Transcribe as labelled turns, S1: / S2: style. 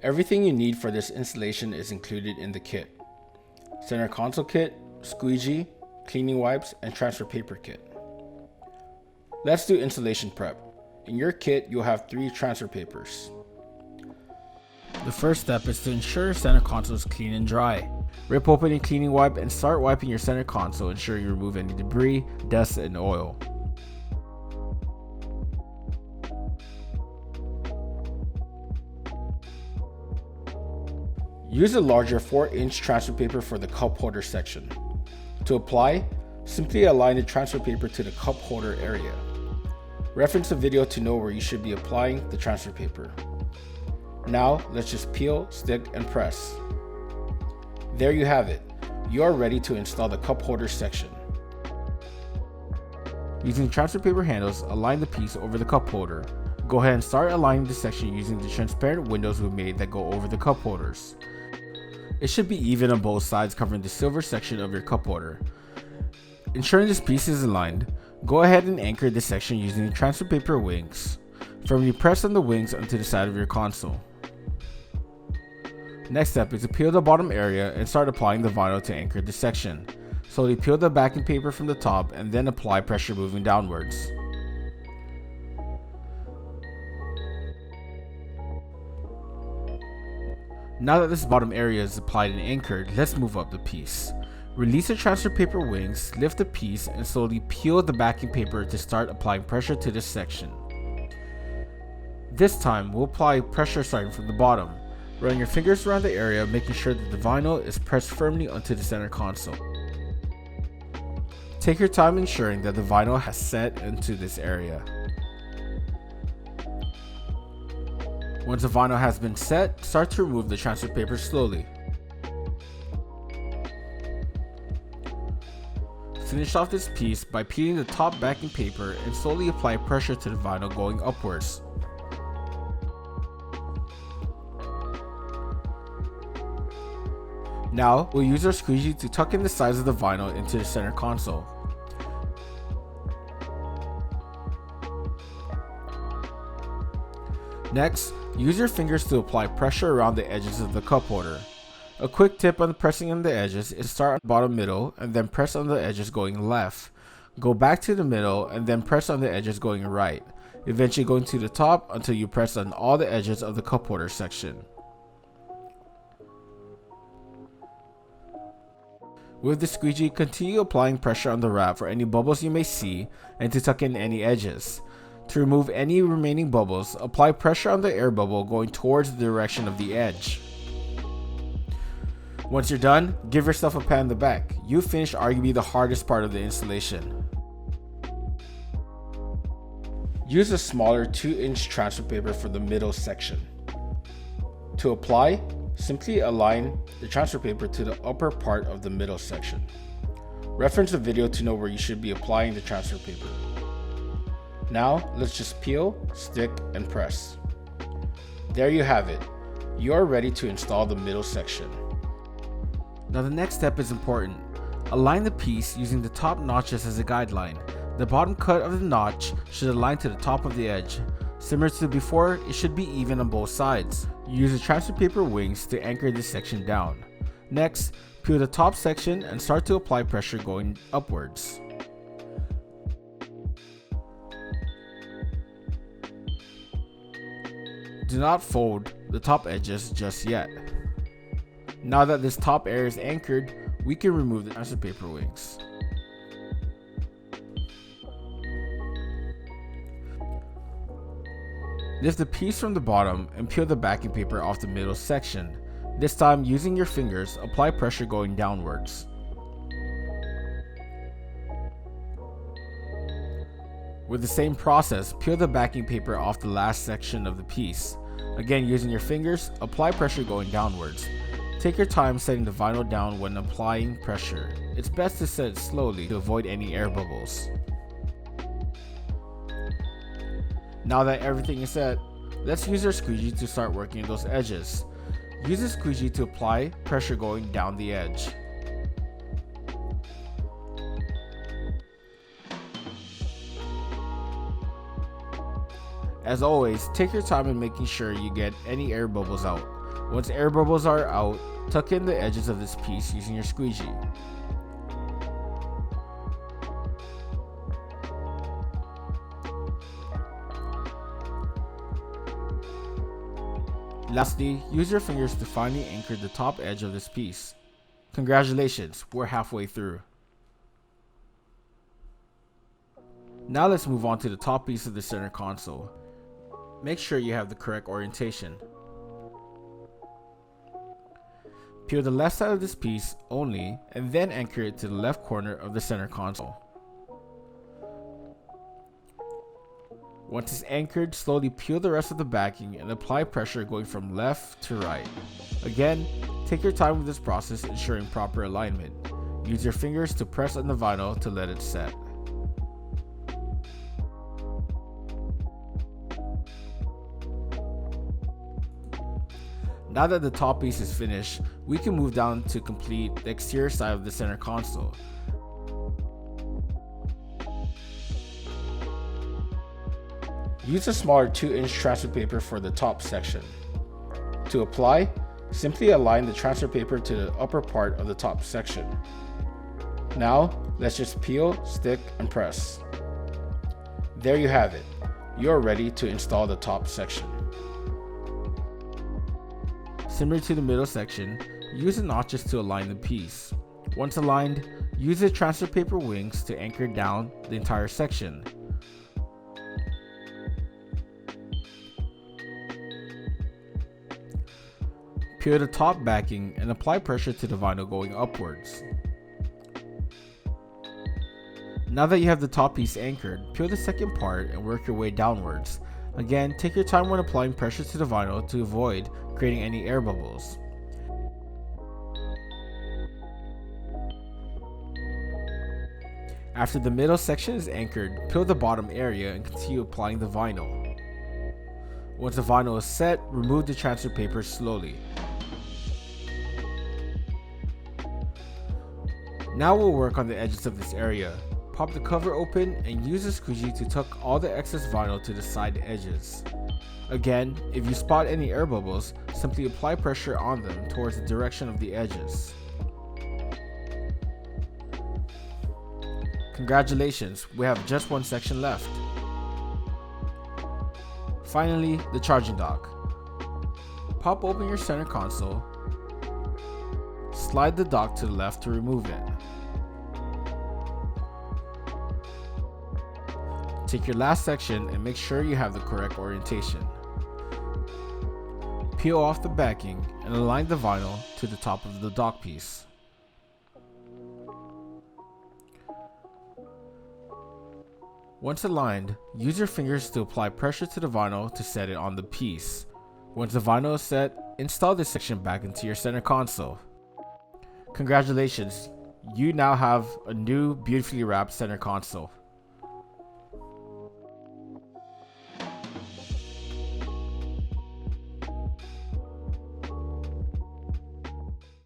S1: Everything you need for this installation is included in the kit. Center console kit, squeegee, cleaning wipes, and transfer paper kit. Let's do installation prep. In your kit, you'll have 3 transfer papers. The first step is to ensure your center console is clean and dry. Rip open a cleaning wipe and start wiping your center console, ensuring you remove any debris, dust, and oil. Use a larger 4-inch transfer paper for the cup holder section. To apply, simply align the transfer paper to the cup holder area. Reference the video to know where you should be applying the transfer paper. Now, let's just peel, stick, and press. There you have it. You are ready to install the cup holder section. Using transfer paper handles, align the piece over the cup holder. Go ahead and start aligning the section using the transparent windows we made that go over the cup holders. It should be even on both sides, covering the silver section of your cup holder. Ensuring this piece is aligned, go ahead and anchor this section using the transfer paper wings. Firmly press on the wings onto the side of your console. Next step is to peel the bottom area and start applying the vinyl to anchor the section. Slowly peel the backing paper from the top and then apply pressure moving downwards. Now that this bottom area is applied and anchored, let's move up the piece. Release the transfer paper wings, lift the piece, and slowly peel the backing paper to start applying pressure to this section. This time, we'll apply pressure starting from the bottom. Run your fingers around the area, making sure that the vinyl is pressed firmly onto the center console. Take your time ensuring that the vinyl has set into this area. Once the vinyl has been set, start to remove the transfer paper slowly. Finish off this piece by peeling the top backing paper and slowly apply pressure to the vinyl going upwards. Now, we'll use our squeegee to tuck in the sides of the vinyl into the center console. Next, use your fingers to apply pressure around the edges of the cup holder. A quick tip on pressing on the edges is start on the bottom middle and then press on the edges going left. Go back to the middle and then press on the edges going right, eventually going to the top until you press on all the edges of the cup holder section. With the squeegee, continue applying pressure on the wrap for any bubbles you may see and to tuck in any edges. To remove any remaining bubbles, apply pressure on the air bubble going towards the direction of the edge. Once you're done, give yourself a pat on the back. You finished arguably the hardest part of the installation. Use a smaller 2-inch transfer paper for the middle section. To apply, simply align the transfer paper to the upper part of the middle section. Reference the video to know where you should be applying the transfer paper. Now, let's just peel, stick, and press. There you have it. You are ready to install the middle section. Now the next step is important. Align the piece using the top notches as a guideline. The bottom cut of the notch should align to the top of the edge. Similar to before, it should be even on both sides. Use the transfer paper wings to anchor this section down. Next, peel the top section and start to apply pressure going upwards. Do not fold the top edges just yet. Now that this top area is anchored, we can remove the transfer paper wings. Lift the piece from the bottom and peel the backing paper off the middle section. This time, using your fingers, apply pressure going downwards. With the same process, peel the backing paper off the last section of the piece. Again, using your fingers, apply pressure going downwards. Take your time setting the vinyl down when applying pressure. It's best to set it slowly to avoid any air bubbles. Now that everything is set, let's use our squeegee to start working those edges. Use the squeegee to apply pressure going down the edge. As always, take your time in making sure you get any air bubbles out. Once air bubbles are out, tuck in the edges of this piece using your squeegee. Lastly, use your fingers to finally anchor the top edge of this piece. Congratulations, we're halfway through. Now let's move on to the top piece of the center console. Make sure you have the correct orientation. Peel the left side of this piece only and then anchor it to the left corner of the center console. Once it's anchored, slowly peel the rest of the backing and apply pressure going from left to right. Again, take your time with this process, ensuring proper alignment. Use your fingers to press on the vinyl to let it set. Now that the top piece is finished, we can move down to complete the exterior side of the center console. Use a smaller 2-inch transfer paper for the top section. To apply, simply align the transfer paper to the upper part of the top section. Now, let's just peel, stick, and press. There you have it. You're ready to install the top section. Similar to the middle section, use the notches to align the piece. Once aligned, use the transfer paper wings to anchor down the entire section. Peel the top backing and apply pressure to the vinyl going upwards. Now that you have the top piece anchored, peel the second part and work your way downwards. Again, take your time when applying pressure to the vinyl to avoid creating any air bubbles. After the middle section is anchored, peel the bottom area and continue applying the vinyl. Once the vinyl is set, remove the transfer paper slowly. Now we'll work on the edges of this area. Pop the cover open and use a squeegee to tuck all the excess vinyl to the side edges. Again, if you spot any air bubbles, simply apply pressure on them towards the direction of the edges. Congratulations, we have just one section left. Finally, the charging dock. Pop open your center console. Slide the dock to the left to remove it. Take your last section and make sure you have the correct orientation. Peel off the backing and align the vinyl to the top of the dock piece. Once aligned, use your fingers to apply pressure to the vinyl to set it on the piece. Once the vinyl is set, install this section back into your center console. Congratulations, you now have a new beautifully wrapped center console.